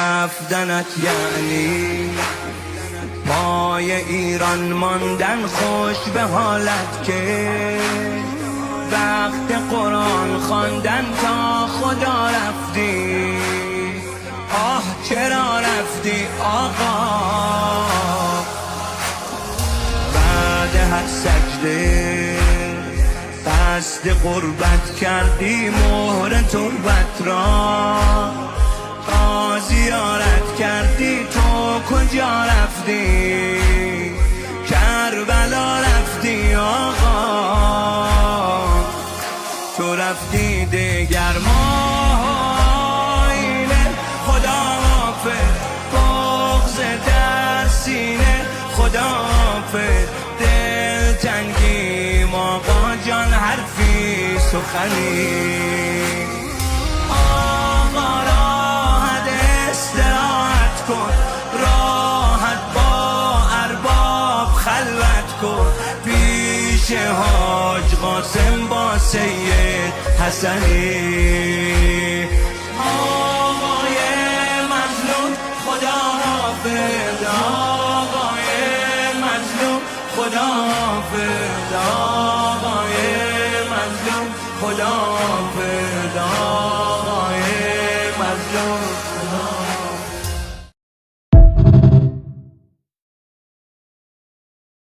رفتنت یعنی پای ایران ماندن، خوش به حالت که وقت قرآن خواندن تا خدا رفتی. آه چرا رفتی آقا؟ بعد هر سجده قصد قربت کردی، مهر تربت را تا زیارت کردی. تو کجا رفتی؟ کربلا رفتی آقا. تو رفتی دیگر ماینه، خدا حافظ بغض در سینه، خدا حافظ دلتنگی آقا جان، حرفی سخنی. آقا راحت استراحت کن، راحت با ارباب خلوت کن، پیش حاج قاسم با سید حسنی. آقای مظلوم خدا حافظ، آقای مظلوم خدا حافظ، آقای مظلوم خدا حافظ.